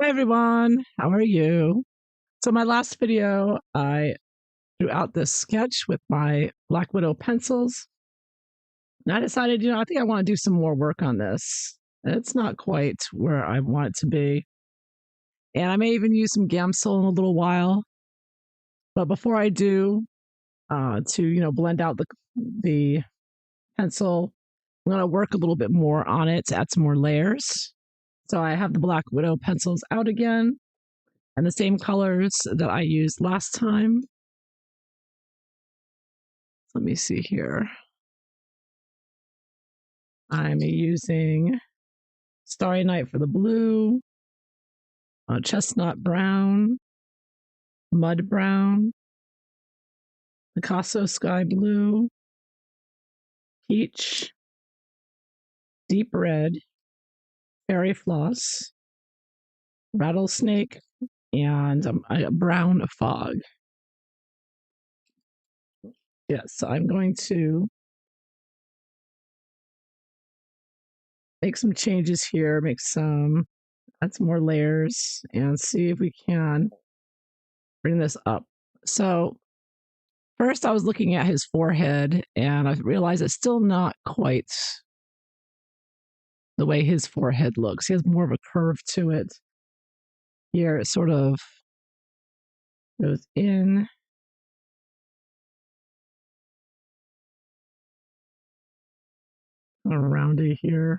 Hi everyone, how are you? So my last video, I drew out this sketch with my Black Widow pencils. And I decided, I think I want to do some more work on this. It's not quite where I want it to be. And I may even use some Gamsol in a little while. But before I do, to blend out the pencil, I'm going to work a little bit more on it to add some more layers. So I have the Black Widow pencils out again, and the same colors that I used last time. Let me see here. I'm using Starry Night for the blue, chestnut brown, mud brown, Picasso sky blue, peach, deep red, fairy floss, rattlesnake, and a brown fog. Yes, I'm going to make some changes here, add some more layers, and see if we can bring this up. So first I was looking at his forehead and I realized it's still not quite the way his forehead looks. He has more of a curve to it. Here it sort of goes in. Around it here.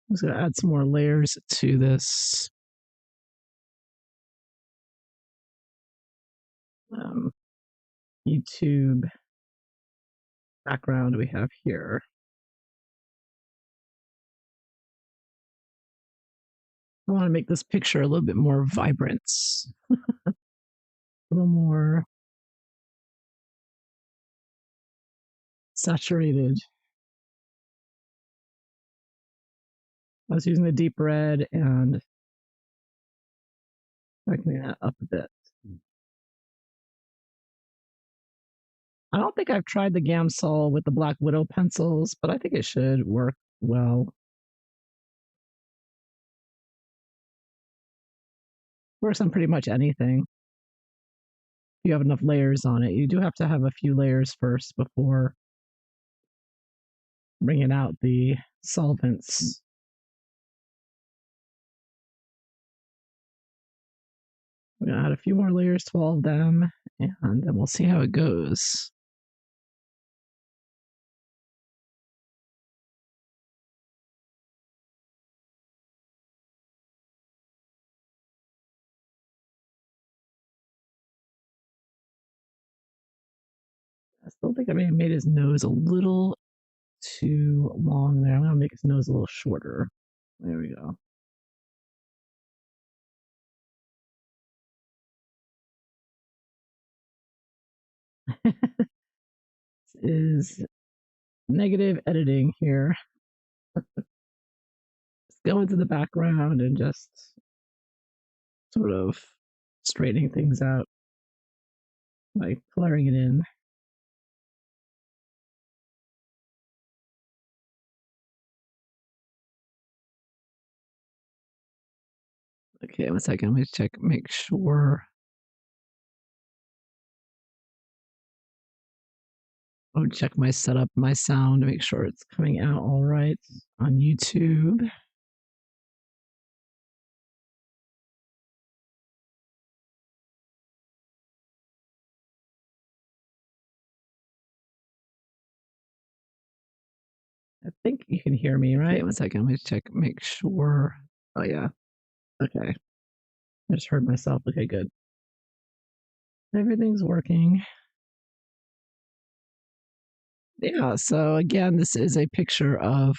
I'm just going to add some more layers to this YouTube background we have here. I want to make this picture a little bit more vibrant, a little more saturated. I was using the deep red and darkening that up a bit. I don't think I've tried the Gamsol with the Black Widow pencils, but I think it should work well. Works on pretty much anything. You have enough layers on it. You do have to have a few layers first before bringing out the solvents. We're going to add a few more layers to all of them, and then we'll see how it goes. I still think I may have made his nose a little too long there. I'm going to make his nose a little shorter. There we go. This is negative editing here. Just go into the background and just sort of straightening things out by coloring it in. Okay, 1 second. Let me check, make sure. I'll check my setup, my sound to make sure it's coming out all right on YouTube. I think you can hear me, right? 1 second. Let me check, make sure. Oh, yeah. Okay. I just heard myself. Okay, good. Everything's working. Yeah, so again, this is a picture of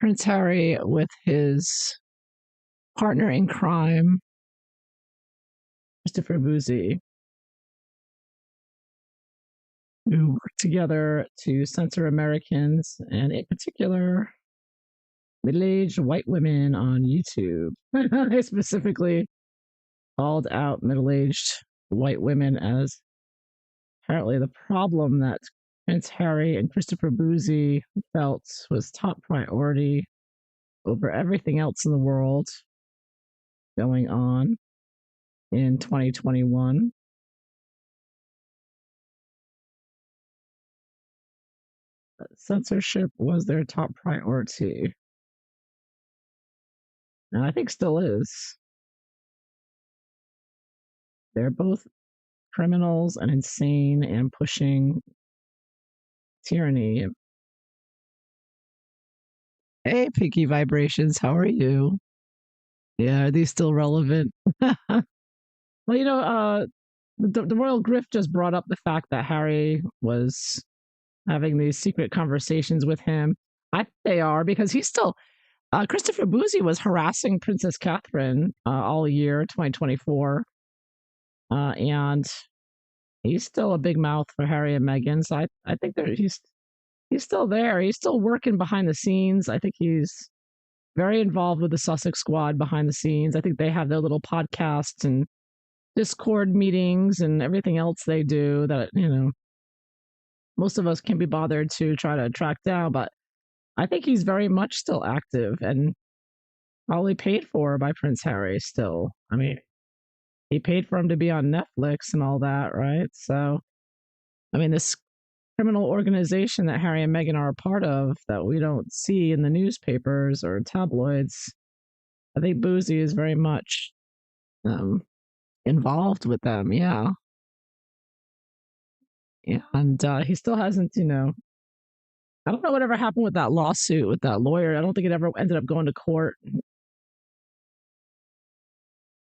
Prince Harry with his partner in crime, Christopher Bouzy, who worked together to censor Americans, and in particular, middle-aged white women on YouTube. They specifically called out middle-aged white women as apparently the problem that Prince Harry and Christopher Bouzy felt was top priority over everything else in the world going on in 2021. Censorship was their top priority, and I think still is. They're both criminals and insane and pushing tyranny. Hey, Pinky Vibrations, how are you? Yeah, are these still relevant? Well, the royal grift just brought up the fact that Harry was having these secret conversations with him. I think they are because he's still Christopher Bouzy was harassing Princess Catherine all year 2024, and he's still a big mouth for Harry and Meghan. So I think he's still there. He's still working behind the scenes. I think he's very involved with the Sussex Squad behind the scenes. I think they have their little podcasts and Discord meetings and everything else they do that most of us can't be bothered to try to track down. But I think he's very much still active and probably paid for by Prince Harry still. I mean, he paid for him to be on Netflix and all that, right? So, I mean, this criminal organization that Harry and Meghan are a part of that we don't see in the newspapers or tabloids, I think Boozy is very much um, involved with them. Yeah. Yeah. And he still hasn't, I don't know whatever happened with that lawsuit with that lawyer. I don't think it ever ended up going to court.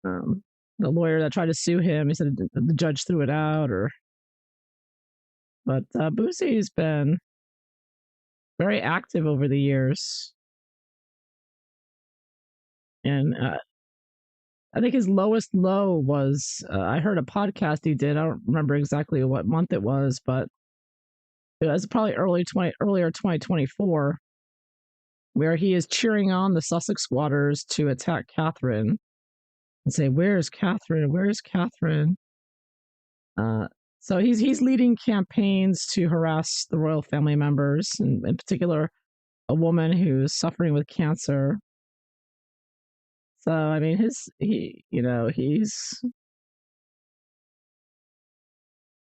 Um, the lawyer that tried to sue him, he said the judge threw it out, but Boosie's been very active over the years, and I think his lowest low was I heard a podcast he did. I don't remember exactly what month it was, but it was probably earlier 2024, where he is cheering on the Sussex squatters to attack Catherine and say, "Where's Catherine? Where's Catherine?" Uh, so he's leading campaigns to harass the royal family members, and in particular, a woman who's suffering with cancer. So I mean, he's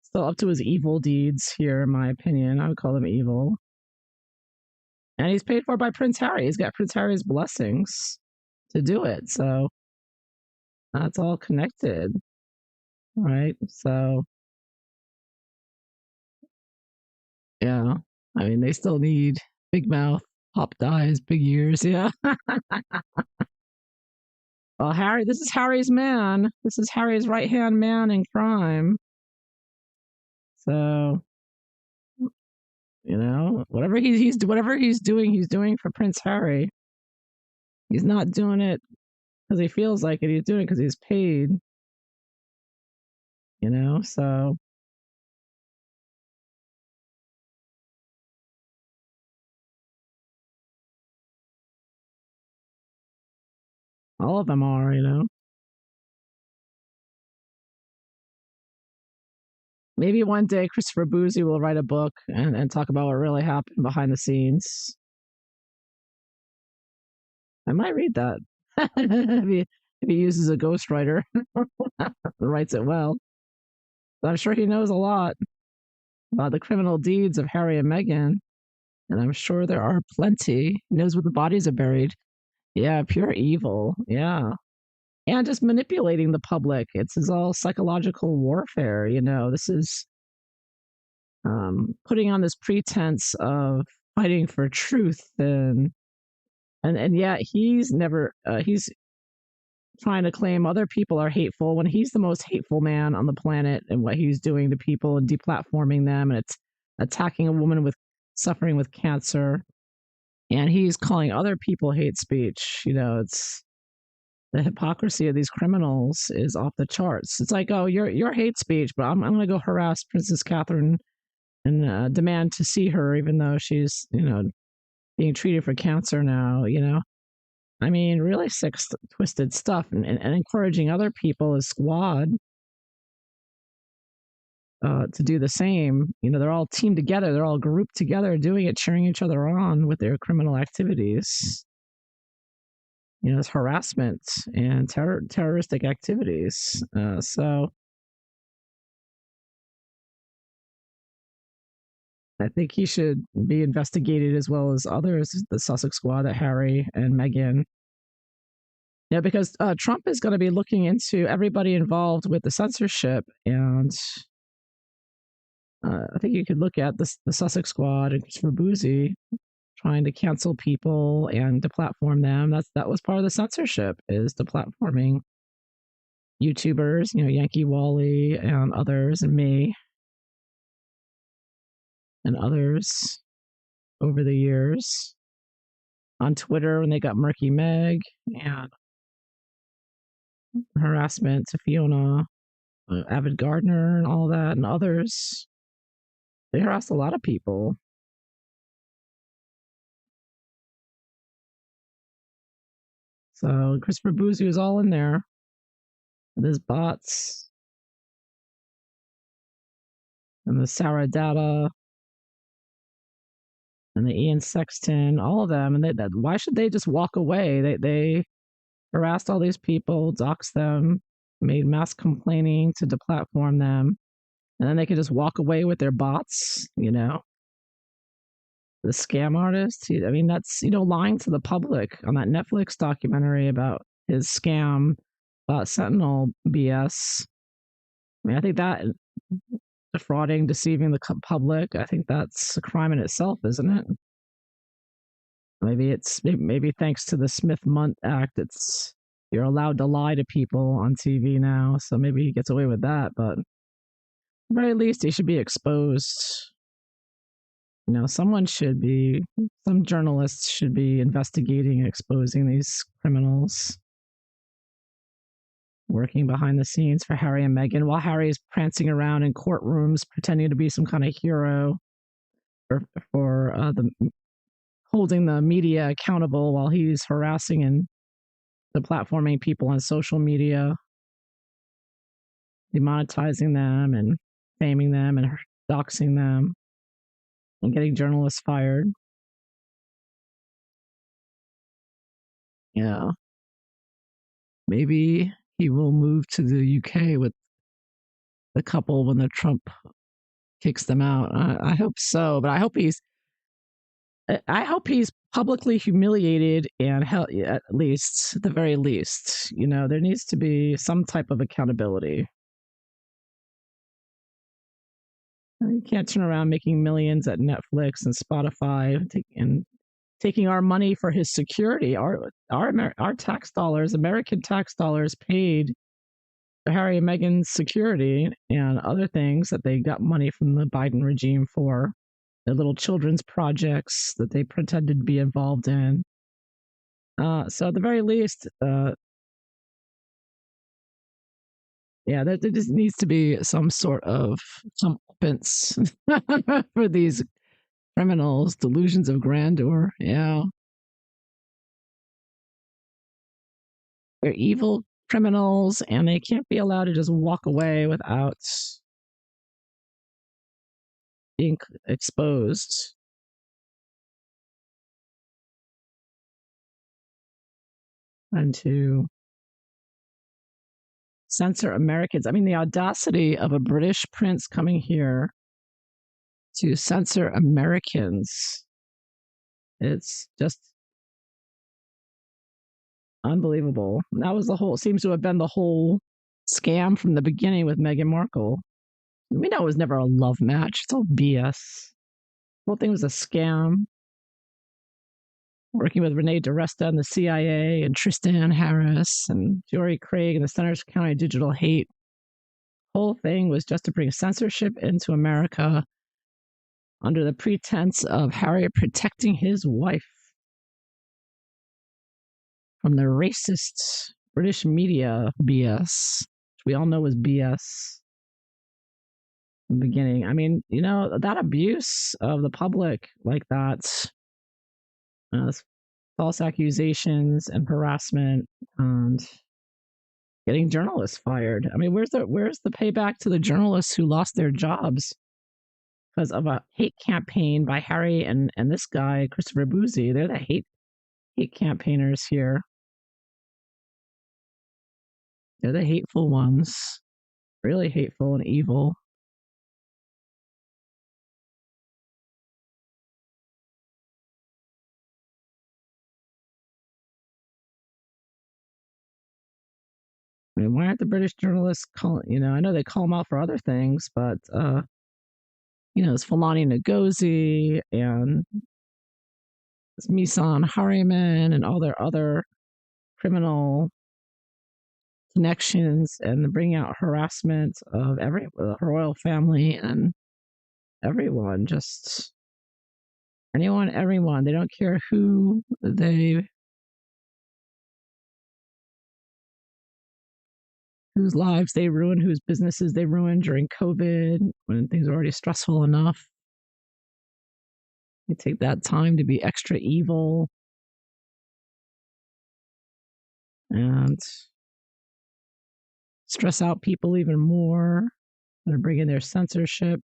still up to his evil deeds here, in my opinion. I would call them evil, and he's paid for by Prince Harry. He's got Prince Harry's blessings to do it. So that's all connected, right? So yeah, I mean, they still need big mouth, popped eyes, big ears. Yeah. Well, Harry, this is Harry's man. This is Harry's right hand man in crime. So whatever he's doing for Prince Harry. He's not doing it because he feels like it. He's doing it because he's paid. So all of them are. Maybe one day Christopher Boozy will write a book and talk about what really happened behind the scenes. I might read that. if he uses a ghostwriter, writes it well. But I'm sure he knows a lot about the criminal deeds of Harry and Meghan, and I'm sure there are plenty. He knows where the bodies are buried. Yeah, pure evil. Yeah. And just manipulating the public. It's all psychological warfare. This is putting on this pretense of fighting for truth, and yet he's trying to claim other people are hateful when he's the most hateful man on the planet, and what he's doing to people and deplatforming them, and it's attacking a woman with suffering with cancer, and he's calling other people hate speech. It's the hypocrisy of these criminals is off the charts. It's like, oh, you're hate speech, but I'm going to go harass Princess Catherine and demand to see her, even though she's being treated for cancer now. I mean, really sick, twisted stuff, and encouraging other people as squad. to do the same. They're all teamed together. They're all grouped together doing it, cheering each other on with their criminal activities. It's harassment and terroristic activities. So I think he should be investigated as well as others, the Sussex Squad, that Harry and Meghan. Yeah, because Trump is going to be looking into everybody involved with the censorship, and I think you could look at the Sussex Squad and Christopher Bouzy trying to cancel people and deplatform them. That was part of the censorship, is deplatforming YouTubers, Yankee Wally and others, and me and others over the years on Twitter when they got Murky Meg and harassment to Fiona, Avid Gardner, and all that, and others. They harassed a lot of people. So Christopher Boozy was all in there with his bots and the Sarah Data and the Ian Sexton, all of them. And why should they just walk away? They harassed all these people, doxed them, made mass complaining to deplatform them, and then they could just walk away with their bots. The scam artist. I mean, that's lying to the public on that Netflix documentary about his scam about Sentinel BS. I mean, I think that defrauding, deceiving the public, I think that's a crime in itself, isn't it? Maybe thanks to the Smith-Mundt Act, you're allowed to lie to people on TV now, so maybe he gets away with that. But at the very least, he should be exposed. Some journalists should be investigating and exposing these criminals working behind the scenes for Harry and Meghan, while Harry is prancing around in courtrooms pretending to be some kind of hero for holding the media accountable, while he's harassing and deplatforming people on social media, demonetizing them and faming them and doxing them and getting journalists fired. Yeah. Maybe he will move to the UK with the couple when the Trump kicks them out. I hope so, but I hope he's publicly humiliated and held, at the very least. There needs to be some type of accountability. You can't turn around making millions at Netflix and Spotify and taking our money for his security. Our tax dollars, American tax dollars, paid for Harry and Meghan's security and other things that they got money from the Biden regime for. Their little children's projects that they pretended to be involved in. So at the very least, there just needs to be some sort of comeuppance for these criminals, delusions of grandeur. Yeah. They're evil criminals and they can't be allowed to just walk away without being exposed. And to censor Americans. I mean, the audacity of a British prince coming here to censor Americans. It's just unbelievable. That seems to have been the whole scam from the beginning with Meghan Markle. We know it was never a love match. It's all BS. The whole thing was a scam. Working with Renee DiResta and the CIA and Tristan Harris and Jory Craig and the Centers for Counter Digital Hate. The whole thing was just to bring censorship into America under the pretense of Harry protecting his wife from the racist British media BS, which we all know was BS in the beginning. I mean, that abuse of the public like that, false accusations and harassment and getting journalists fired. I mean, where's the payback to the journalists who lost their jobs because of a hate campaign by Harry and this guy Christopher Bouzy? They're the hate campaigners here. They're the hateful ones, really hateful and evil. I mean, why aren't the British journalists calling? I know they call them out for other things, but it's Fulani Ngozi and it's Misan Harriman and all their other criminal connections and bringing out harassment of her royal family and everyone, just anyone, everyone. They don't care whose lives they ruin, whose businesses they ruin during COVID when things are already stressful enough. They take that time to be extra evil and stress out people even more. They're bringing their censorship.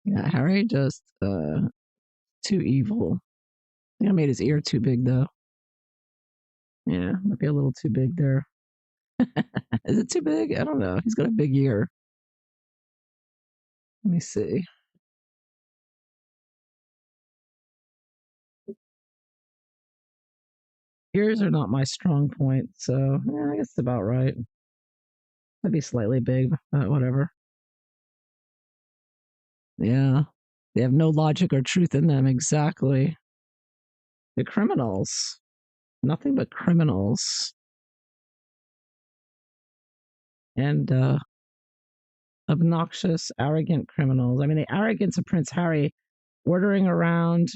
Yeah, Harry just too evil. I think I made his ear too big though. Yeah, might be a little too big there. Is it too big? I don't know. He's got a big ear. Let me see. Ears are not my strong point, so yeah, I guess it's about right. Might be slightly big, but whatever. Yeah, they have no logic or truth in them. Exactly. The criminals, nothing but criminals, and obnoxious, arrogant criminals. I mean, the arrogance of Prince Harry ordering around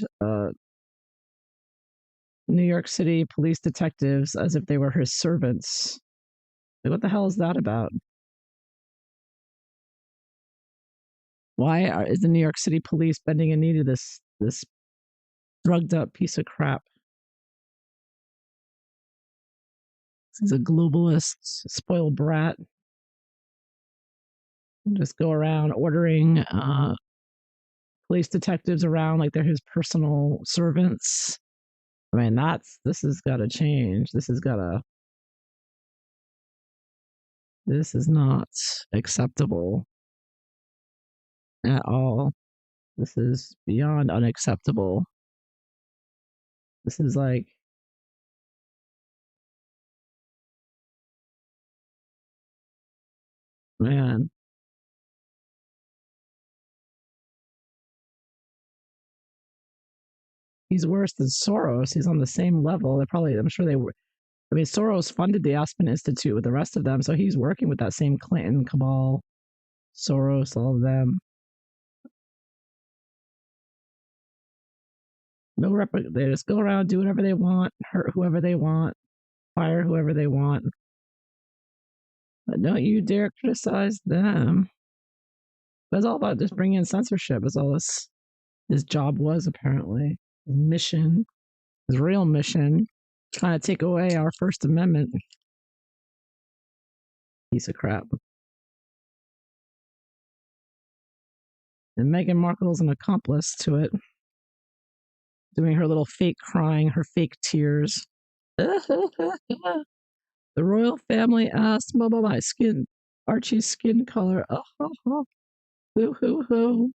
New York City police detectives as if they were his servants. Like, what the hell is that about? Is the New York City police bending a knee to this drugged up piece of crap? He's a globalist, spoiled brat. Just go around ordering police detectives around like they're his personal servants. I mean, this has got to change. This is not acceptable at all. This is beyond unacceptable. This is like, man, he's worse than Soros. He's on the same level. I'm sure they were. I mean, Soros funded the Aspen Institute with the rest of them, so he's working with that same Clinton cabal, Soros, all of them. They just go around, do whatever they want, hurt whoever they want, fire whoever they want. But don't you dare criticize them. That's all about just bringing in censorship. That's all his job was, apparently. His mission, his real mission, trying to take away our First Amendment. Piece of crap. And Meghan Markle's an accomplice to it, doing her little fake crying, her fake tears. The royal family asked my skin, Archie's skin color. Hoo hoo hoo.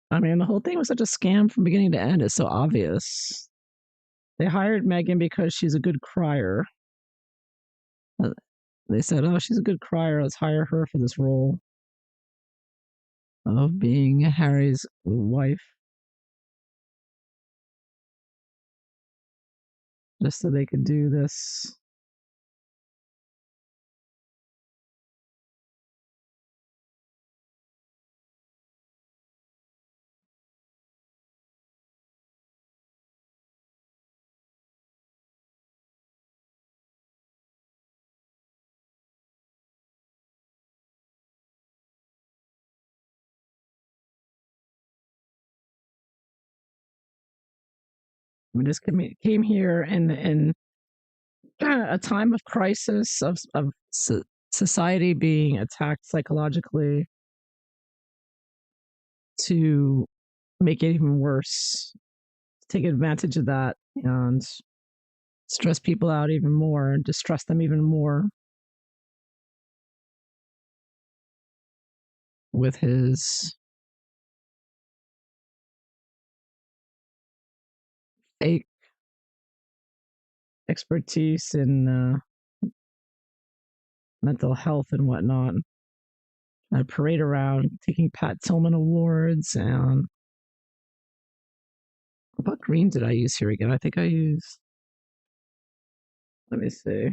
I mean, the whole thing was such a scam from beginning to end. It's so obvious. They hired Meghan because she's a good crier. Uh, They said, "Oh, she's a good crier. Let's hire her for this role of being Harry's wife," just so they could do this. We just came here in a time of crisis of society being attacked psychologically to make it even worse, take advantage of that and stress people out even more and distress them even more with his fake expertise in mental health and whatnot. I parade around taking Pat Tillman awards. And what green did I use here again? I think I used, let me see,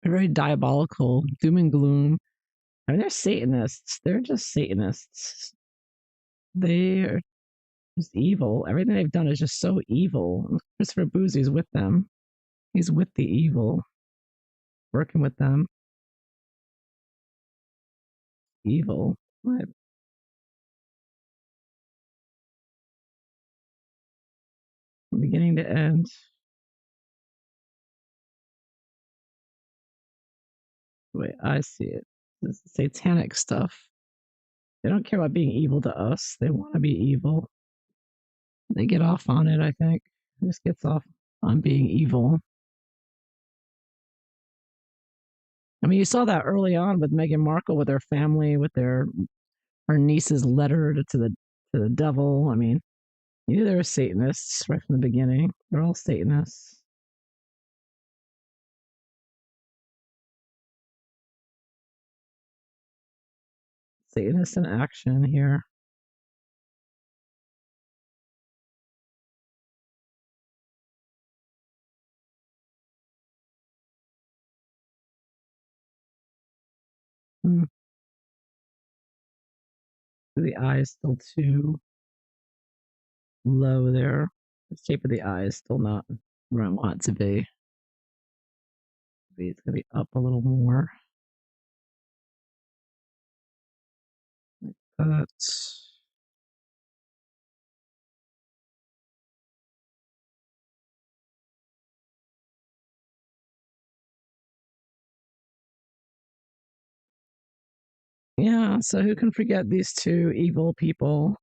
very diabolical, doom and gloom. I mean, they're Satanists. They're just Satanists. They're just evil. Everything they've done is just so evil. Christopher Bouzy's with them. He's with the evil, working with them. Evil. What? From beginning to end. The way I see it. This is satanic stuff. They don't care about being evil to us. They want to be evil. They get off on it, I think. Just gets off on being evil. I mean, you saw that early on with Meghan Markle, with her family, with her niece's letter to the devil. I mean, you knew they were Satanists right from the beginning. They're all Satanists. Satanists in action here. Hmm. The eye is still too low there. The shape of the eye is still not where I want it to be. Maybe it's going to be up a little more. Like that. Yeah, so who can forget these two evil people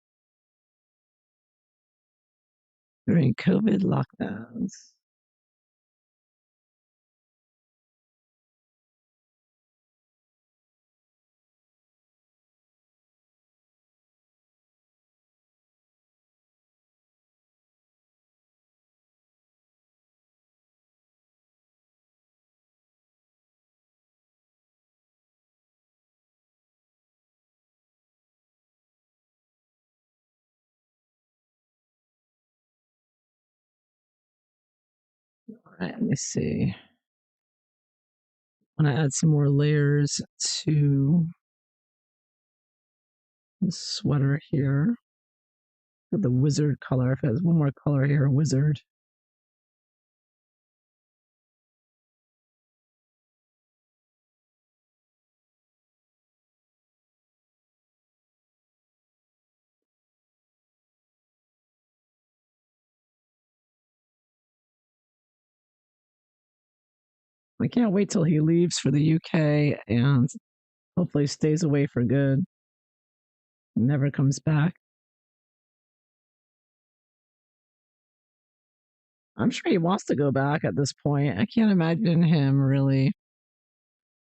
during COVID lockdowns? All right, let me see. I'm gonna add some more layers to the sweater here. The wizard color. If it has one more color here, wizard. I can't wait till he leaves for the UK and hopefully stays away for good. Never comes back. I'm sure he wants to go back at this point. I can't imagine him really.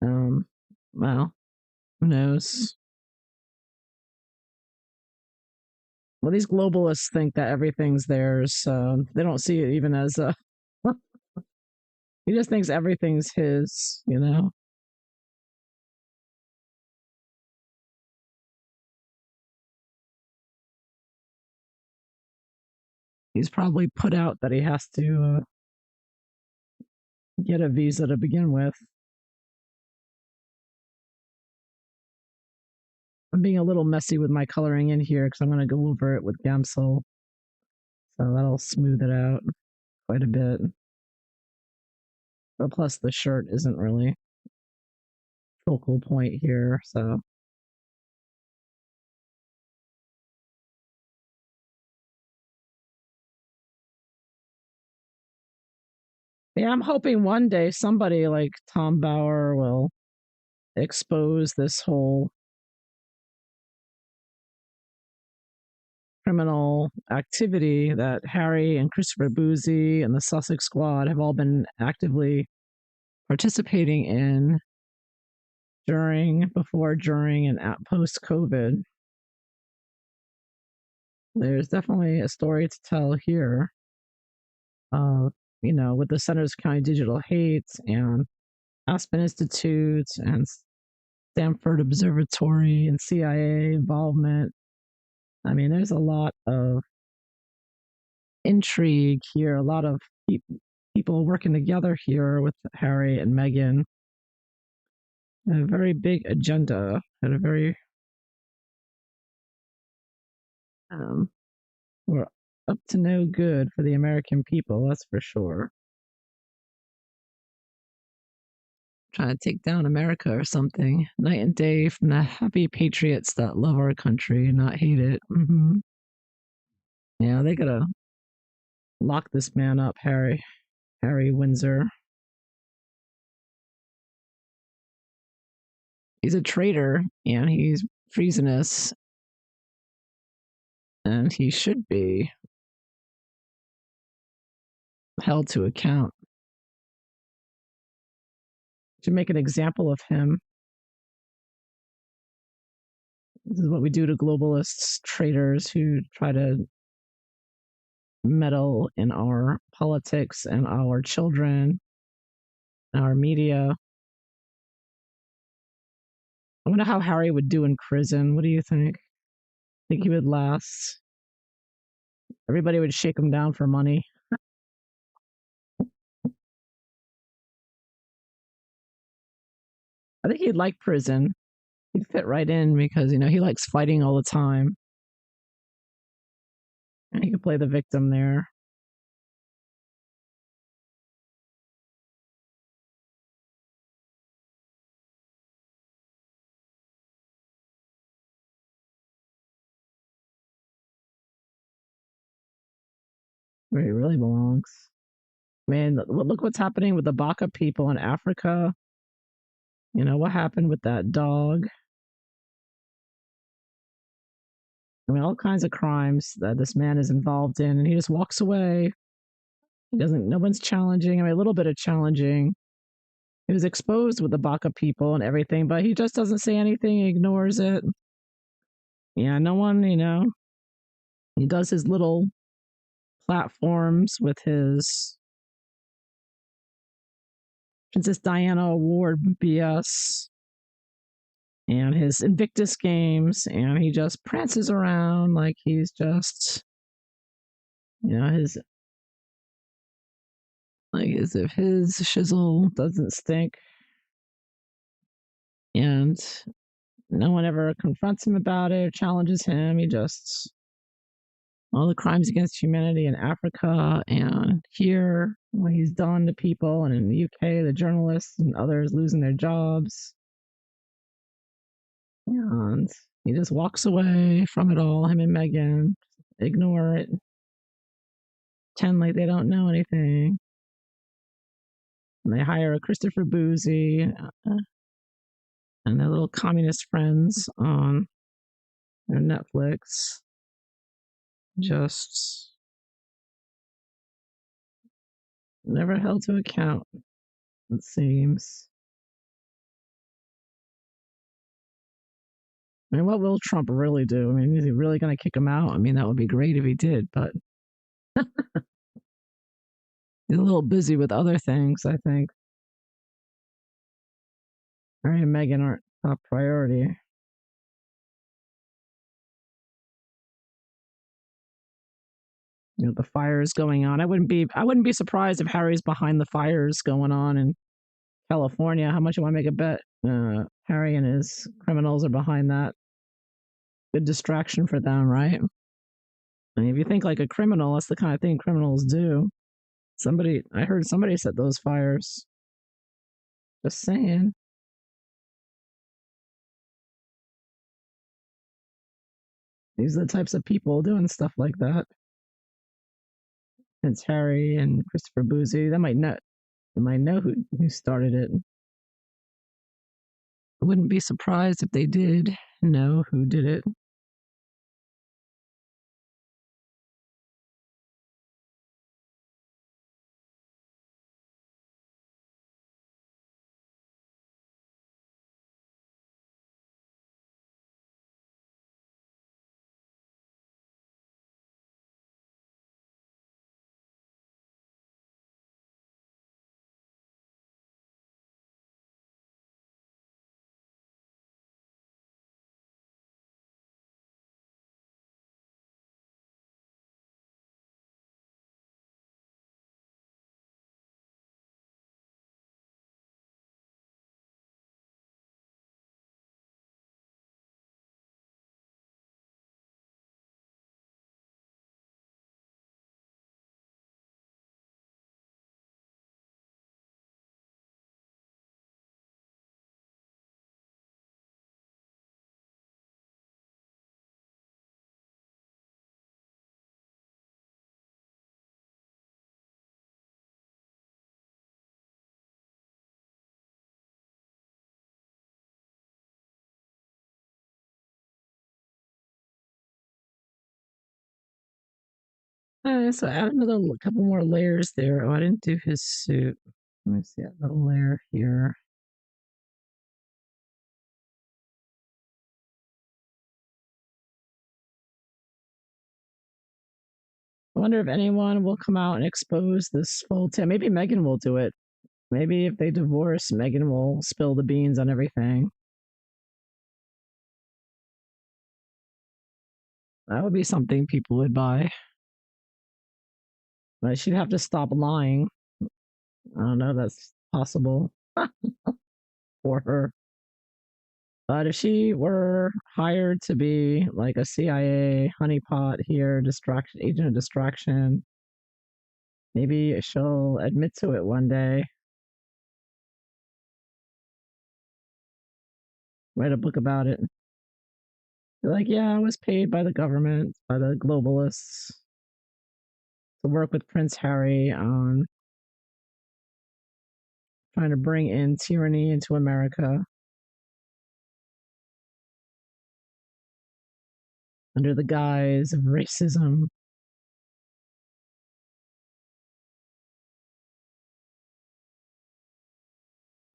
Um, well, who knows? Well, these globalists think that everything's theirs, so they don't see it even as a. He just thinks everything's his, you know? He's probably put out that he has to get a visa to begin with. I'm being a little messy with my coloring in here because I'm going to go over it with Gamsol. So that'll smooth it out quite a bit. But plus, the shirt isn't really focal point here. So Yeah, I'm hoping one day somebody like Tom Bauer will expose this whole criminal activity that Harry and Christopher Bouzy and the Sussex Squad have all been actively participating in during, before, during, and at post COVID. There's definitely a story to tell here. Uh, with the Centers for County Digital Hate and Aspen Institute and Stanford Observatory and CIA involvement. I mean, there's a lot of intrigue here, a lot of people working together here with Harry and Meghan. A very big agenda and a very, um, we're up to no good for the American people, that's for sure. Trying to take down America or something, night and day from the happy patriots that love our country and not hate it. Yeah, they gotta lock this man up, Harry Windsor. He's a traitor and he's treasonous, and he should be held to account. To make an example of him. This is what we do to globalists, traitors who try to meddle in our politics and our children, our media. I wonder how Harry would do in prison. What do you think? Think he would last? Everybody would shake him down for money. I think he'd like prison. He'd fit right in because, he likes fighting all the time. And he could play the victim there. Where he really belongs. Man, look what's happening with the Baka people in Africa. What happened with that dog? I mean, all kinds of crimes that this man is involved in, and he just walks away. He doesn't, no one's challenging. I mean, a little bit of challenging. He was exposed with the Baka people and everything, but he just doesn't say anything. He ignores it. Yeah, no one, he does his little platforms with his Princess Diana Award BS and his Invictus games, and he just prances around like he's just, his, like as if his shizzle doesn't stink. And no one ever confronts him about it or challenges him. He just, all the crimes against humanity in Africa and here, what he's done to people, and in the UK, the journalists and others losing their jobs. And he just walks away from it all, him and Meghan, ignore it, pretend like they don't know anything. And they hire a Christopher Bouzy and their little communist friends on their Netflix. Just never held to account, it seems. I mean, what will Trump really do? I mean, is he really going to kick him out? I mean, that would be great if he did, but he's a little busy with other things, I think. Harry and Meghan aren't top priority. The fires going on. I wouldn't be surprised if Harry's behind the fires going on in California. How much you want to make a bet? Harry and his criminals are behind that. Good distraction for them, right? I mean, if you think like a criminal, that's the kind of thing criminals do. I heard somebody set those fires. Just saying. These are the types of people doing stuff like that. It's Harry and Christopher Bouzy. That might not. They might know who started it. I wouldn't be surprised if they did know who did it. So add another couple more layers there. Oh, I didn't do his suit. Let me see, add another layer here. I wonder if anyone will come out and expose this full tale. Maybe Megan will do it. Maybe if they divorce, Megan will spill the beans on everything. That would be something people would buy. But she'd have to stop lying. I don't know, that's possible for her. But if she were hired to be like a CIA honeypot here, distraction agent of distraction, maybe she'll admit to it one day. Write a book about it. Be like, yeah, I was paid by the government, by the globalists, to work with Prince Harry on trying to bring in tyranny into America under the guise of racism.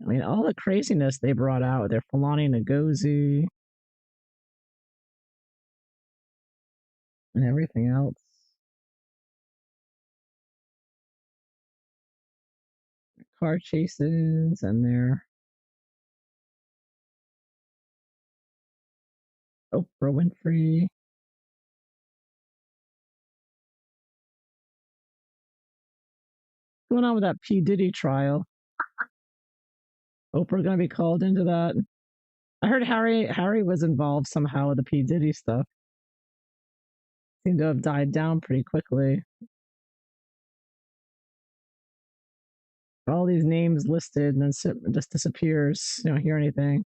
I mean, all the craziness they brought out, their Fulani Ngozi and everything else. Car chases and their Oprah Winfrey. What's going on with that P. Diddy trial? Oprah gonna be called into that. I heard Harry was involved somehow with the P. Diddy stuff. Seemed to have died down pretty quickly. All these names listed and then just disappears. You don't hear anything.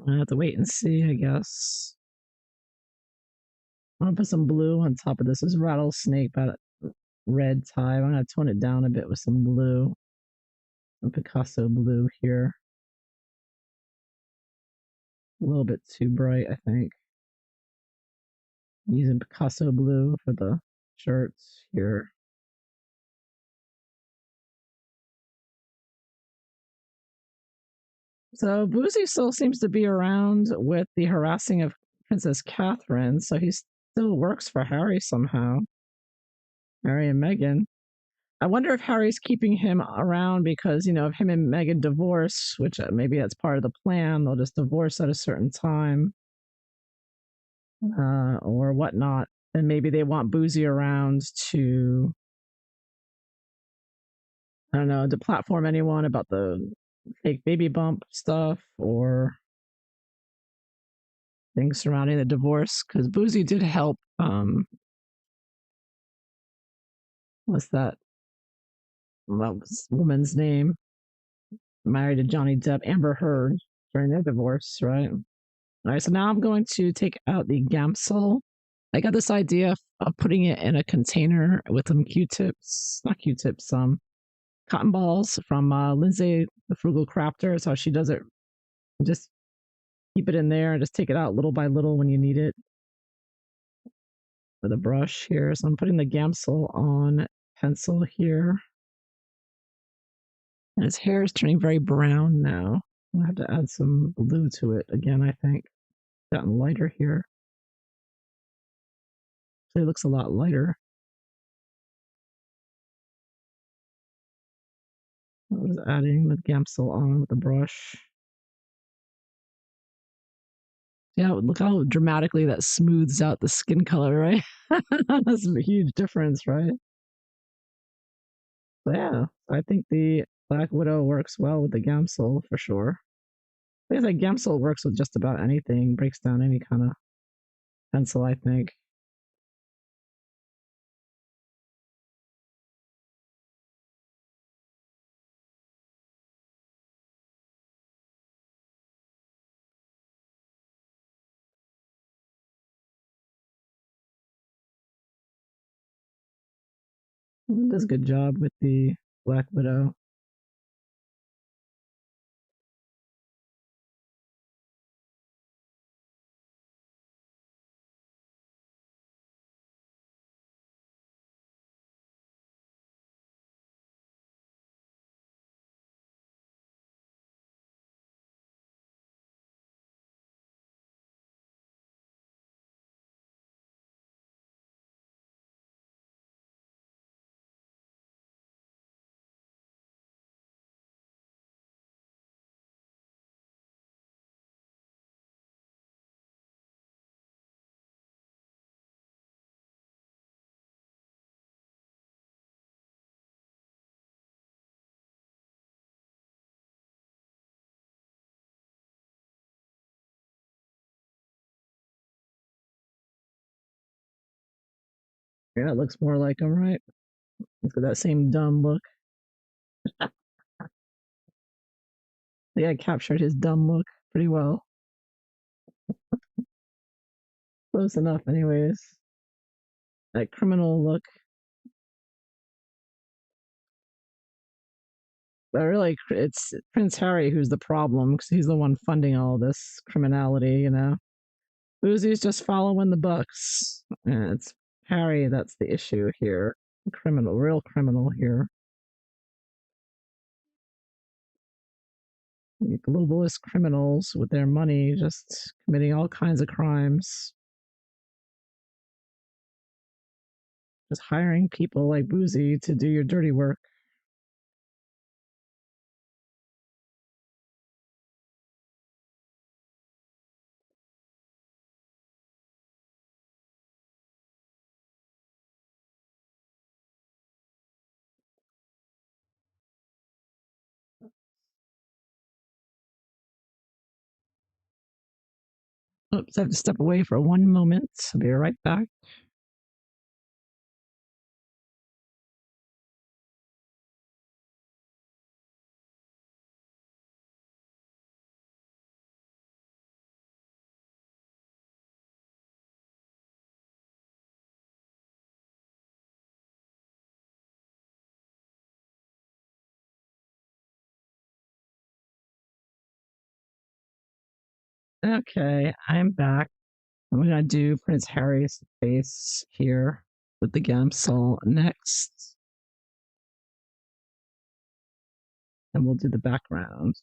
I have to wait and see, I guess. I'm gonna put some blue on top of this. This rattlesnake, but red tie. I'm gonna tone it down a bit with some blue. Some Picasso blue here. A little bit too bright, I think. I'm using Picasso blue for the shirts here. So Bouzy still seems to be around with the harassing of Princess Catherine, so he still works for Harry somehow. Harry and Meghan. I wonder if Harry's keeping him around because, if him and Meghan divorce, which maybe that's part of the plan, they'll just divorce at a certain time or whatnot. And maybe they want Bouzy around to, I don't know, to platform anyone about the fake baby bump stuff or things surrounding the divorce. Because Bouzy did help, what's that? Well, this woman's name, married to Johnny Depp, Amber Heard, during their divorce, right? All right, so now I'm going to take out the Gamsol. I got this idea of putting it in a container with some Q-tips, not Q-tips, some cotton balls from Lindsay, the Frugal Crafter. That's how she does it. Just keep it in there and just take it out little by little when you need it with a brush here. So I'm putting the Gamsol on pencil here. And his hair is turning very brown now. I'll have to add some blue to it again, I think. Gotten lighter here. So it looks a lot lighter. I was adding the Gamsol on with the brush. Yeah, look how dramatically that smooths out the skin color, right? That's a huge difference, right? But yeah, I think the Black Widow works well with the Gamsol for sure. I guess like Gamsol works with just about anything, breaks down any kind of pencil, I think. It does a good job with the Black Widow. Yeah, it looks more like him, right? It's got that same dumb look. Yeah, I captured his dumb look pretty well. Close enough, anyways. That criminal look. But really, it's Prince Harry who's the problem because he's the one funding all this criminality, you know? Bouzy's just following the bucks. And it's Harry that's the issue here. Criminal, real criminal here. Globalist criminals with their money just committing all kinds of crimes. Just hiring people like Bouzy to do your dirty work. Oops, I have to step away for one moment. I'll be right back. Okay, I'm back. I'm gonna do Prince Harry's face here with the Gamsol next, and we'll do the background.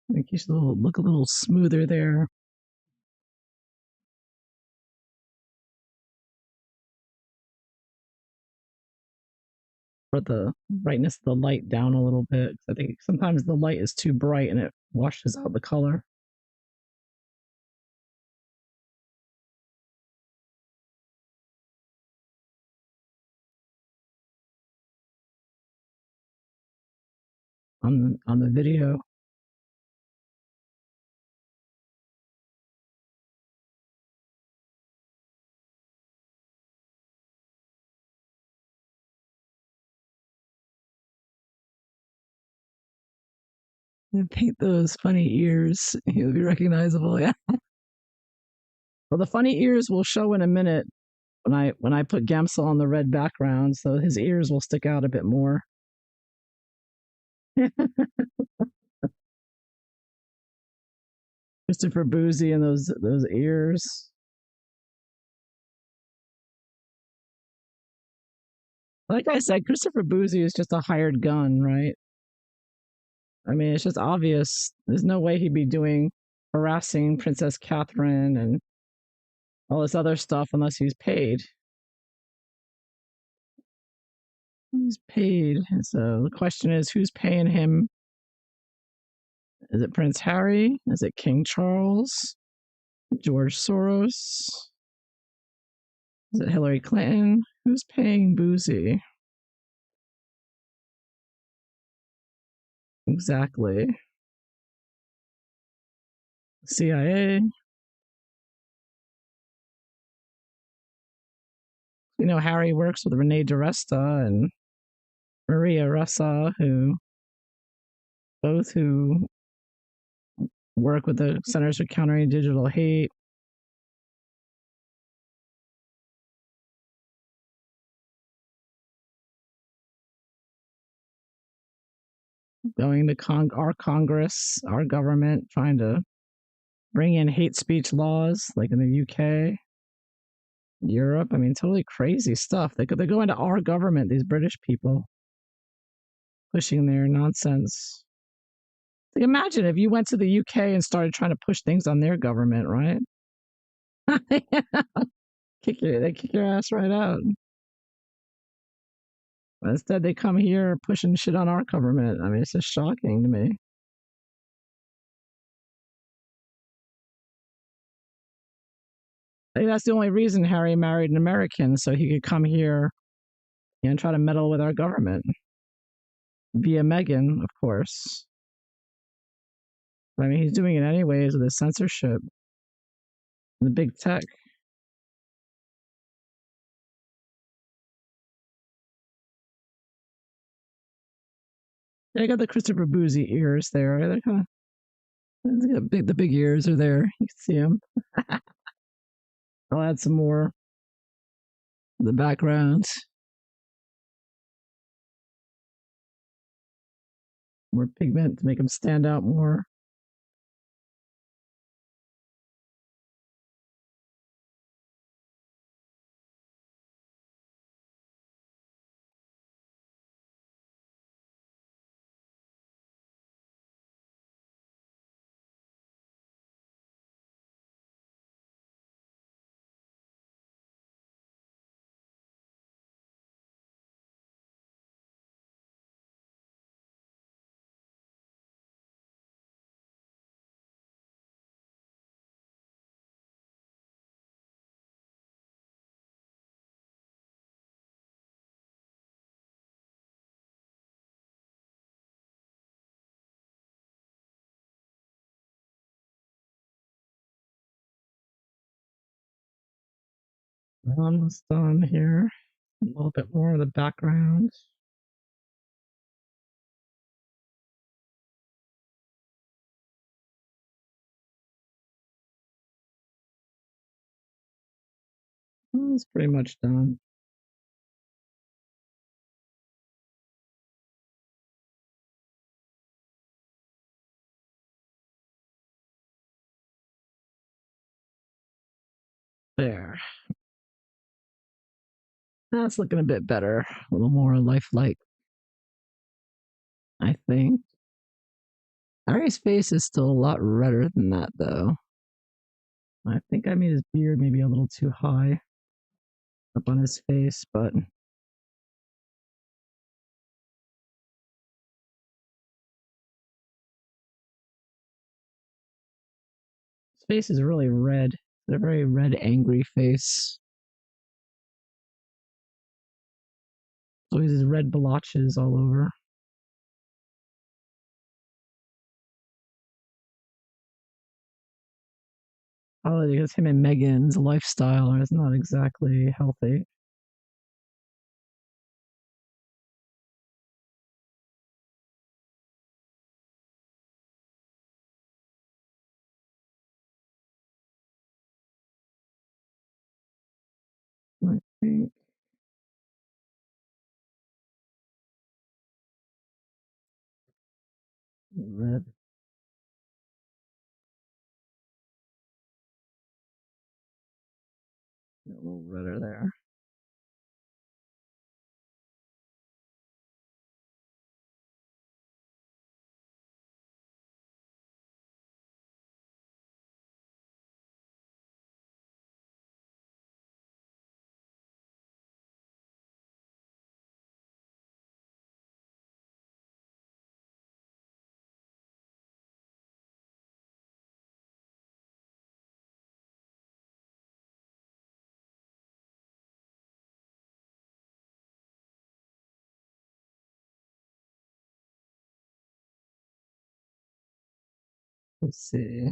Make you look a little smoother there. Put the brightness of the light down a little bit. I think sometimes the light is too bright and it washes out the color. On the video. And paint those funny ears. He'll be recognizable. Yeah. Well, the funny ears will show in a minute when I put Gamsel on the red background, so his ears will stick out a bit more. Christopher Bouzy and those ears. Like I said, Christopher Bouzy is just a hired gun, right? I mean, it's just obvious. There's no way he'd be doing harassing Princess Catherine and all this other stuff unless he's paid. He's paid. So the question is, who's paying him? Is it Prince Harry? Is it King Charles? George Soros? Is it Hillary Clinton? Who's paying Boozy? Exactly. CIA. You know, Harry works with Renee DiResta and Maria Ressa, who work with the Centers for Countering Digital Hate. Going to our Congress, our government, trying to bring in hate speech laws like in the UK, Europe. I mean, totally crazy stuff. They go into our government, these British people, pushing their nonsense. Like, imagine if you went to the UK and started trying to push things on their government, right? They kick your ass right out. But instead, they come here pushing shit on our government. I mean, it's just shocking to me. I think that's the only reason Harry married an American, so he could come here and try to meddle with our government via Meghan, of course. But, I mean, he's doing it anyways with the censorship and the big tech. They got the Christopher Boozy ears there. They're kind of the big ears are there. You can see them. I'll add some more in the background, more pigment to make them stand out more. Almost done here. A little bit more of the background. It's pretty much done. There. That's looking a bit better. A little more lifelike, I think. Ari's face is still a lot redder than that, though. I think I made his beard maybe a little too high up on his face, but his face is really red. It's a very red, angry face. So he has red blotches all over. Probably because him and Megan's lifestyle is not exactly healthy. I think red, a little redder there. Let's see.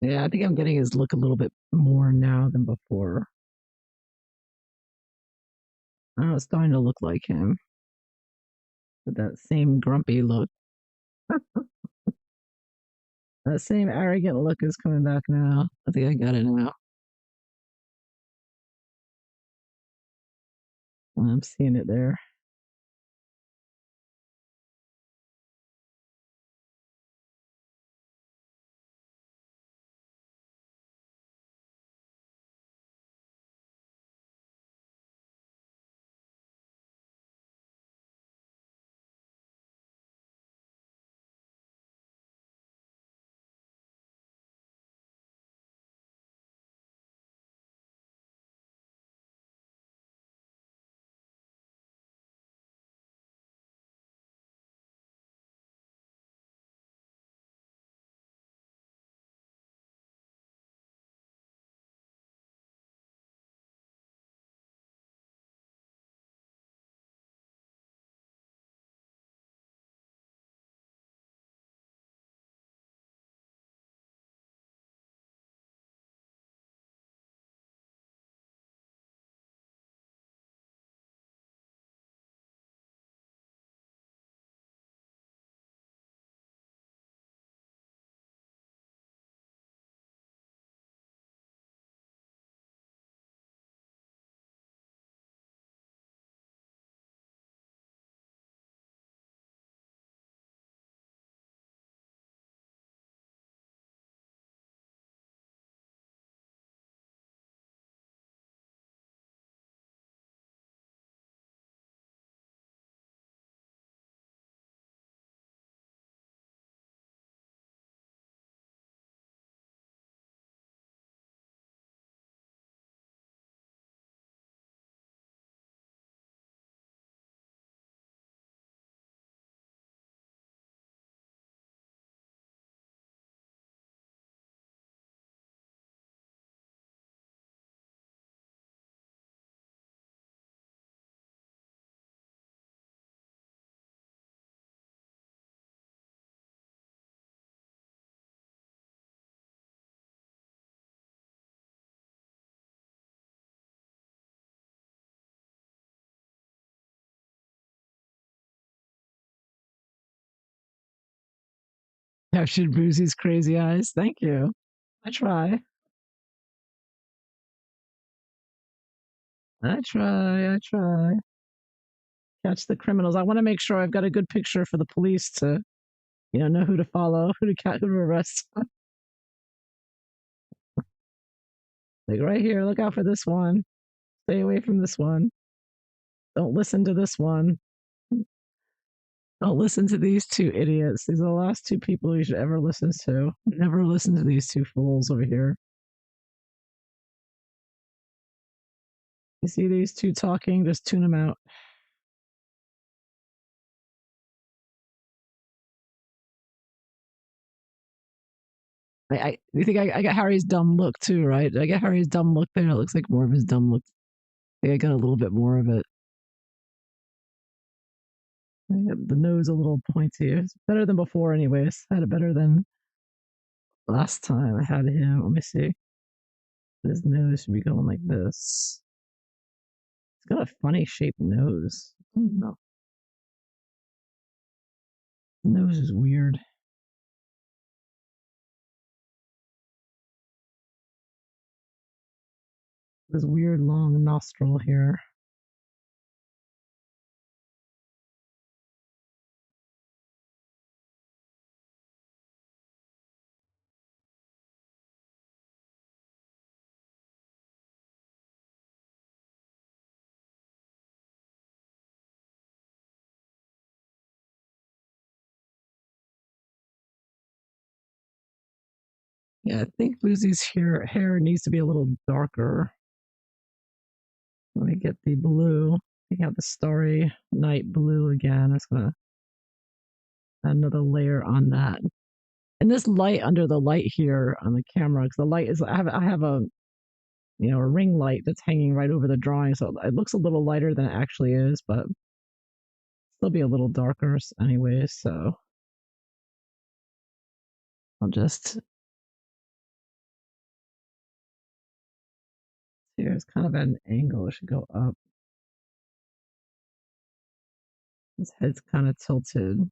Yeah, I think I'm getting his look a little bit more now than before. It's starting to look like him with that same grumpy look. That same arrogant look is coming back now. I think I got it now. I'm seeing it there. Captured Boozy's crazy eyes. Thank you. I try. I try. I try. Catch the criminals. I want to make sure I've got a good picture for the police to, know who to follow, who to arrest. Like right here, look out for this one. Stay away from this one. Don't listen to this one. Don't listen to these two idiots. These are the last two people you should ever listen to. Never listen to these two fools over here. You see these two talking? Just tune them out. You think I got Harry's dumb look too, right? I get Harry's dumb look there. It looks like more of his dumb look. I think I got a little bit more of it. I got the nose a little pointy. It's better than before, anyways. I had it better than last time I had him. Let me see. His nose should be going like this. It's got a funny shaped nose. I don't know. Nose is weird. This weird long nostril here. Yeah, I think Lucy's hair needs to be a little darker. Let me get the blue. I got the Starry Night blue again. It's gonna add another layer on that. And this light under the light here on the camera, because the light is I have a a ring light that's hanging right over the drawing, so it looks a little lighter than it actually is, but still be a little darker anyways. So I'll just here. It's kind of at an angle. It should go up. His head's kind of tilted.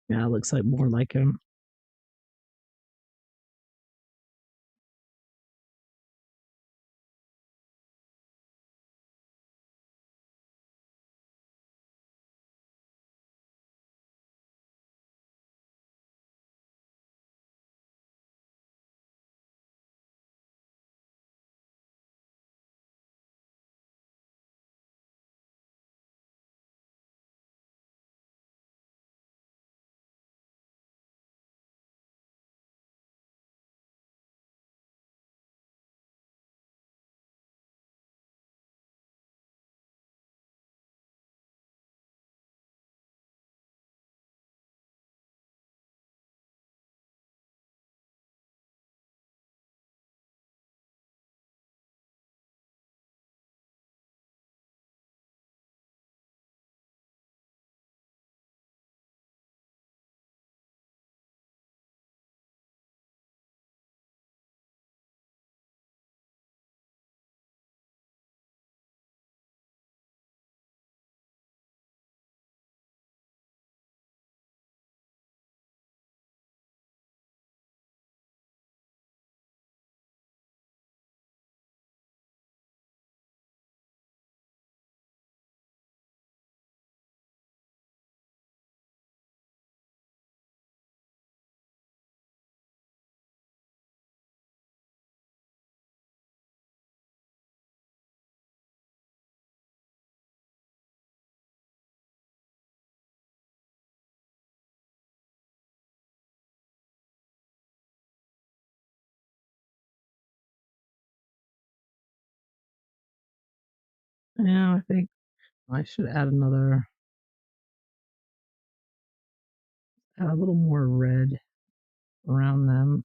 Yeah, it looks like more like him. Yeah, I think I should add a little more red around them.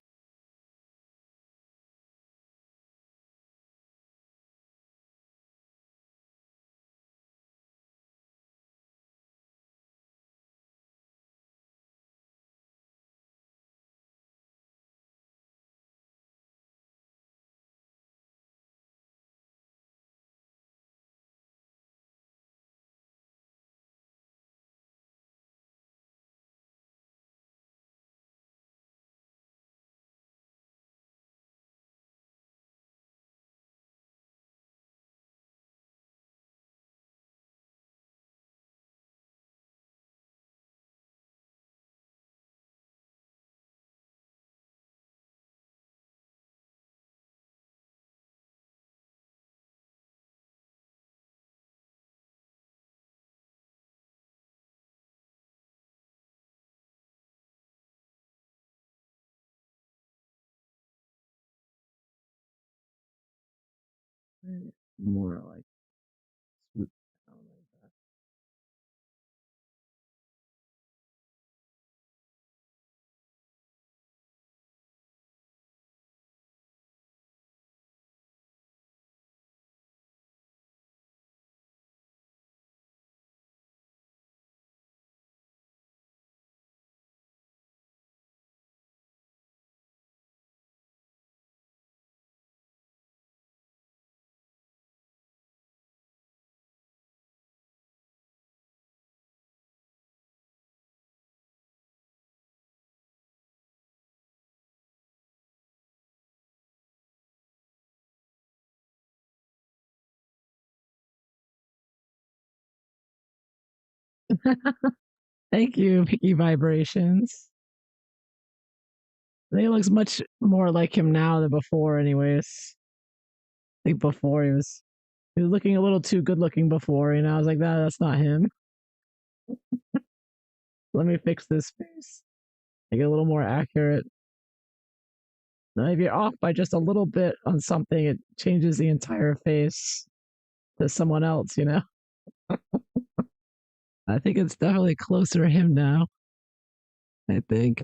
More like swoop down like that. Thank you, Picky Vibrations. I think it looks much more like him now than before, anyways. I think before he was looking a little too good looking before, you know. I was like, that's not him. Let me fix this face. Make it a little more accurate. Now, if you're off by just a little bit on something, it changes the entire face to someone else, you know? I think it's definitely closer to him now. I think.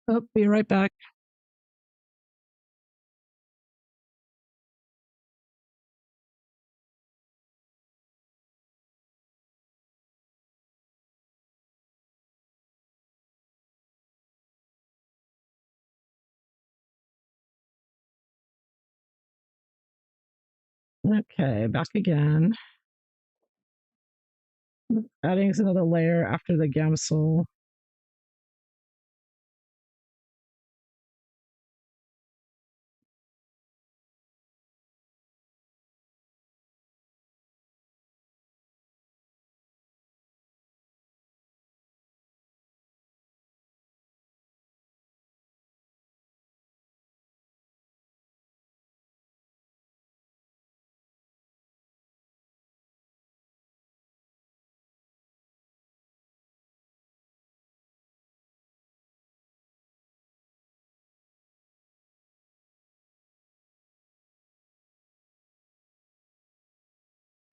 Oh, be right back. Okay, back again. Adding another layer after the gamsol.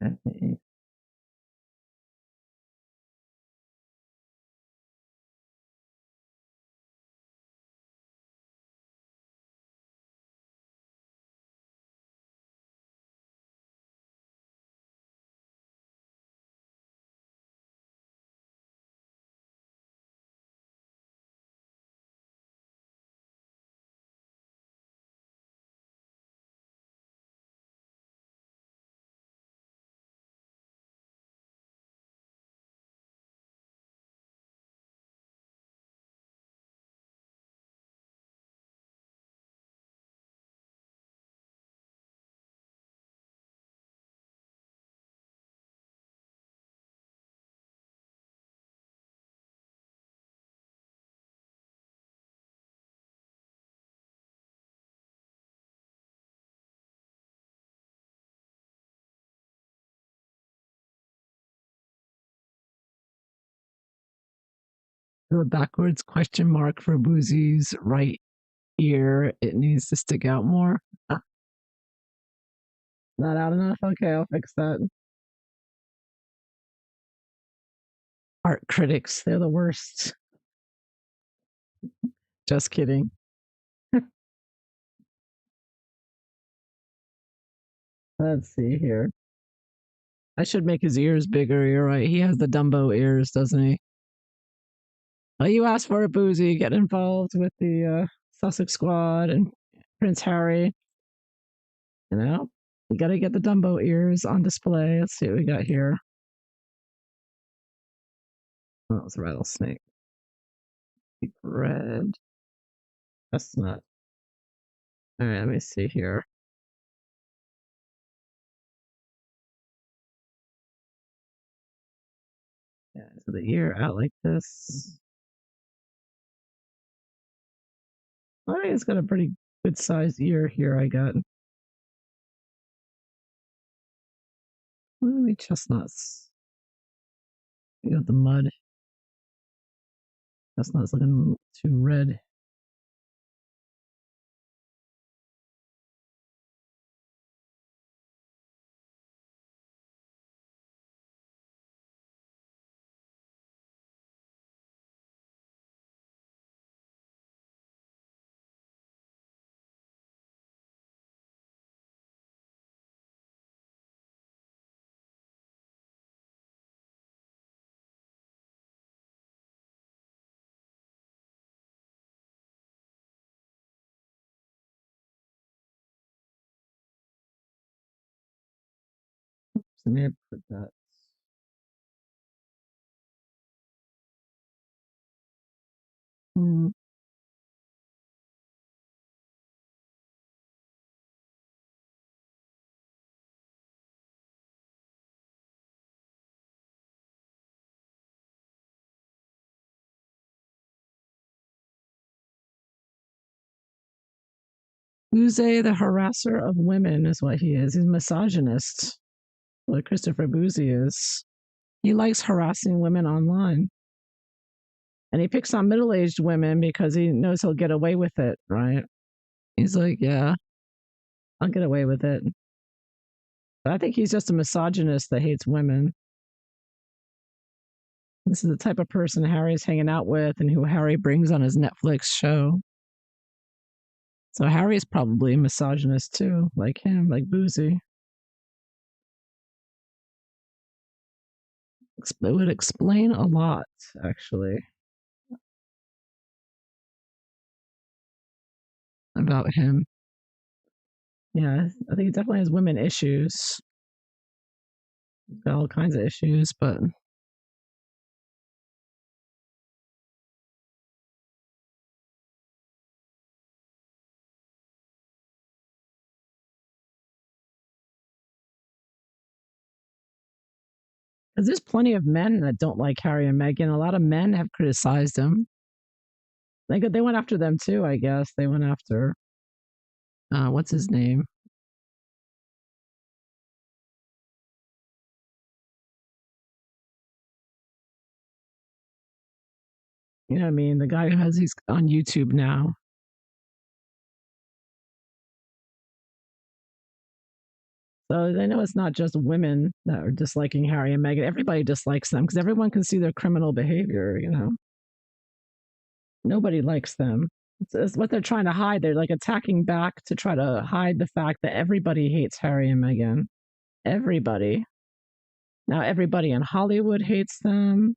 Okay. Do a backwards question mark for Bouzy's right ear. It needs to stick out more. Ah, not out enough? Okay, I'll fix that. Art critics, they're the worst. Just kidding. Let's see here. I should make his ears bigger. You're right. He has the Dumbo ears, doesn't he? Well, you asked for it, Boozy. Get involved with the Sussex Squad and Prince Harry. You know, we got to get the Dumbo ears on display. Let's see what we got here. Oh, it's a rattlesnake. Deep red. Chestnut. All right, let me see here. Yeah, so the ear out like this. I think it's got a pretty good sized ear here. I got. Maybe chestnuts. You got the mud. Chestnuts looking too red. So maybe put that. Hmm. Bouzy, the harasser of women, is what he is. He's a misogynist. What Christopher Bouzy is. He likes harassing women online. And he picks on middle aged women because he knows he'll get away with it, right? He's like, yeah, I'll get away with it. But I think he's just a misogynist that hates women. This is the type of person Harry's hanging out with and who Harry brings on his Netflix show. So Harry's probably a misogynist too, like him, like Boozy. It would explain a lot, actually, about him. Yeah, I think he definitely has women issues. Got all kinds of issues, but 'Cause there's plenty of men that don't like Harry and Meghan. A lot of men have criticized him. They went after them too, I guess. They went after what's his name? You know what I mean? The guy who has he's on YouTube now. So they know it's not just women that are disliking Harry and Meghan. Everybody dislikes them because everyone can see their criminal behavior, you know. Nobody likes them. It's what they're trying to hide. They're like attacking back to try to hide the fact that everybody hates Harry and Meghan. Everybody. Now everybody in Hollywood hates them.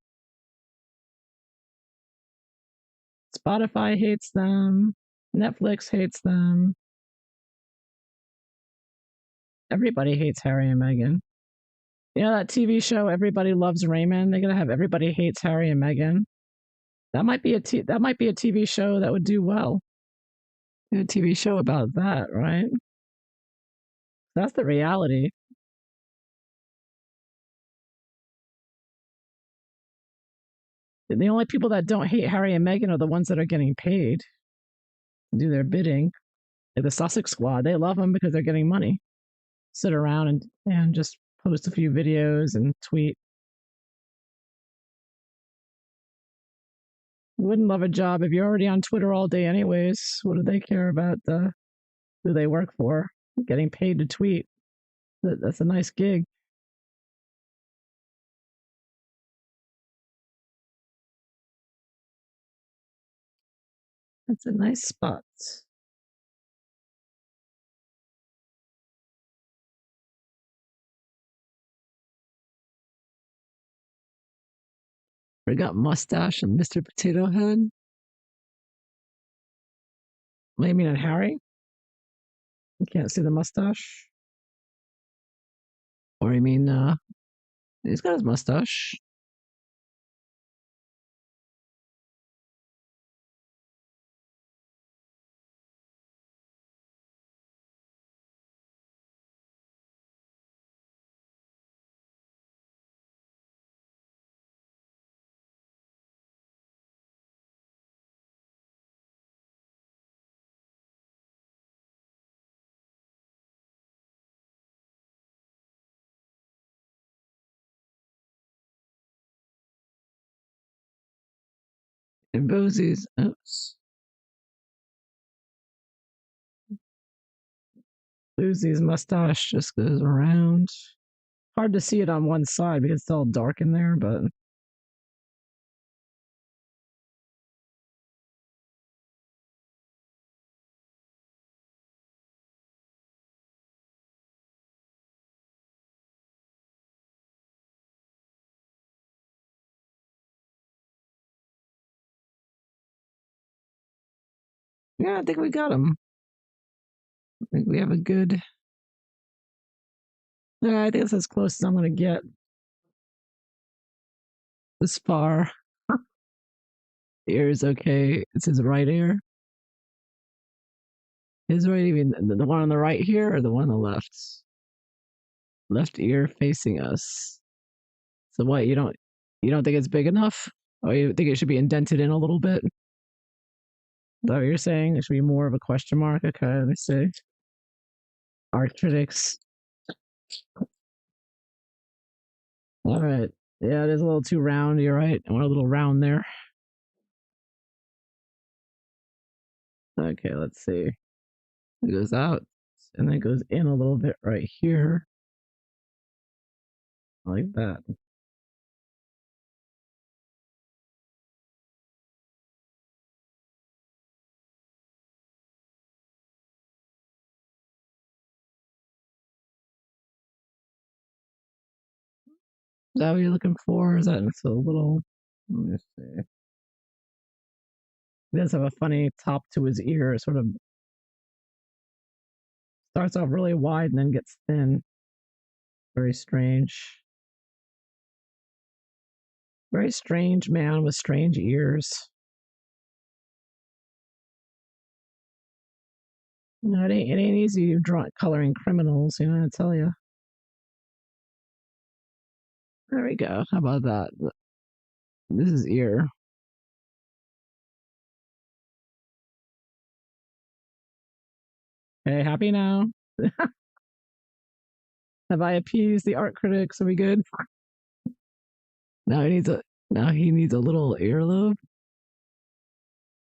Spotify hates them. Netflix hates them. Everybody hates Harry and Meghan. You know that TV show Everybody Loves Raymond? They're gonna have Everybody Hates Harry and Meghan. That might be a TV show that would do well. A TV show about that, right? That's the reality. The only people that don't hate Harry and Meghan are the ones that are getting paid to do their bidding. Like the Sussex Squad, they love them because they're getting money. Sit around and just post a few videos and tweet. Wouldn't love a job if you're already on Twitter all day, anyways. What do they care about who they work for? Getting paid to tweet. That's a nice gig. That's a nice spot. We got mustache and Mr. Potato Head. What do you mean on Harry? You can't see the mustache? Or you mean he's got his mustache. And Bouzy's oops. Bouzy's mustache just goes around. Hard to see it on one side because it's all dark in there, but yeah, I think we got him. I think we have a good. Yeah, I think it's as close as I'm gonna get this far. The ear is okay. It's his right ear. His right, even the one on the right here, or the one on the left? Left ear facing us. So what? You don't think it's big enough? Or you think it should be indented in a little bit? Is that what you're saying? It should be more of a question mark. Okay, let me see. Our critics. All right. Yeah, it is a little too round. You're right. I want a little round there. Okay, let's see. It goes out and then it goes in a little bit right here. Like that. Is that what you're looking for? Is that it's a little let me see. He does have a funny top to his ear. It sort of starts off really wide and then gets thin. Very strange. Very strange man with strange ears. You know, it ain't easy coloring criminals, you know, I tell you. There we go. How about that? This is ear. Hey, happy now? Have I appeased the art critics? Are we good? Now he needs a now he needs a little earlobe.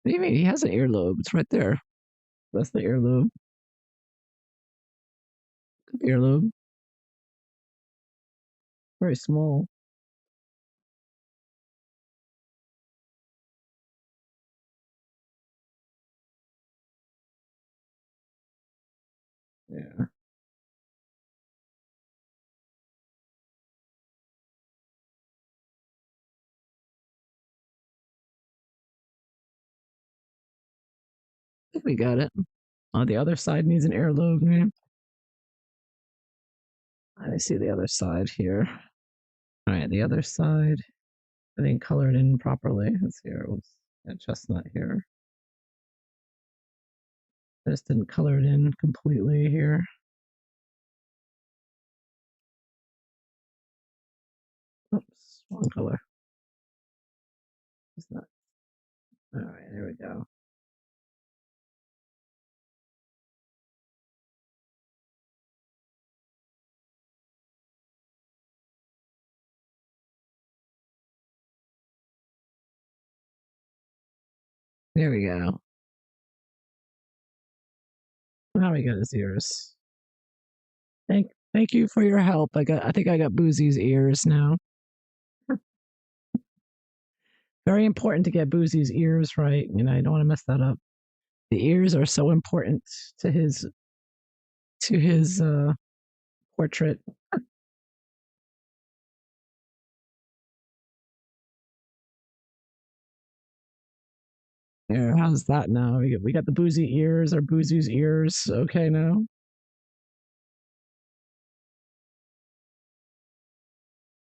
What do you mean? He has an earlobe. It's right there. That's the earlobe. Earlobe. Very small. Yeah. I think we got it. On the other side needs an earlobe, man. I see the other side here. All right, the other side. I didn't color it in properly. Let's see here. What's that chestnut here? I just didn't color it in completely here. Oops, wrong color. It's not. All right, there we go. There we go. Now we got his ears. Thank you for your help. I think I got Bouzy's ears now. Very important to get Bouzy's ears right. You know, I don't want to mess that up. The ears are so important to his portrait. Yeah, how's that now? We got the Bouzy ears or Bouzy's ears. Okay now.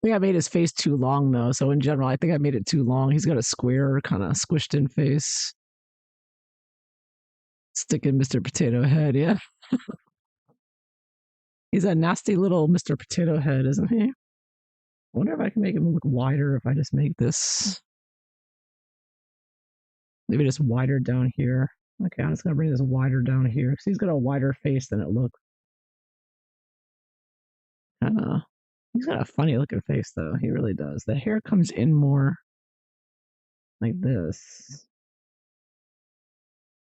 I think I made his face too long though. So in general, I think I made it too long. He's got a square, kind of squished in face. Sticking Mr. Potato Head, yeah. He's a nasty little Mr. Potato Head, isn't he? I wonder if I can make him look wider if I just make this maybe just wider down here. Okay, I'm just gonna bring this wider down here because he's got a wider face than it looks. He's got a funny looking face though. He really does. The hair comes in more like this.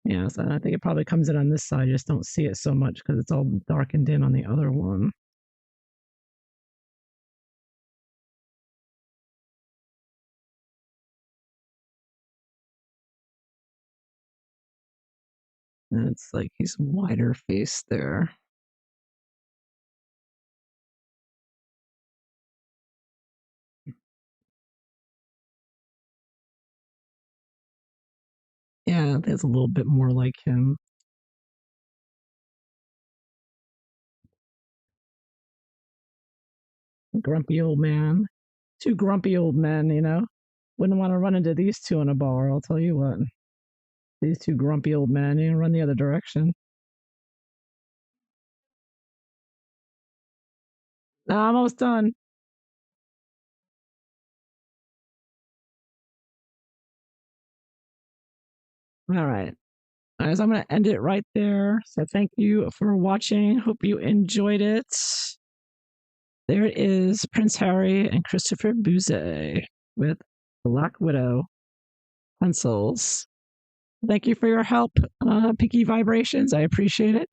Yeah, so I think it probably comes in on this side. I just don't see it so much because it's all darkened in on the other one. And it's like he's wider face there. Yeah, that's a little bit more like him. Grumpy old man. Two grumpy old men, you know. Wouldn't want to run into these two in a bar, I'll tell you what. These two grumpy old men, you know, run the other direction. Almost done. All right. All right, so I'm going to end it right there. So thank you for watching. Hope you enjoyed it. There is Prince Harry and Christopher Bouzy with Black Widow pencils. Thank you for your help, Picky Vibrations. I appreciate it.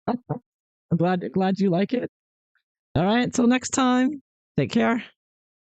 I'm glad you like it. All right, until next time. Take care.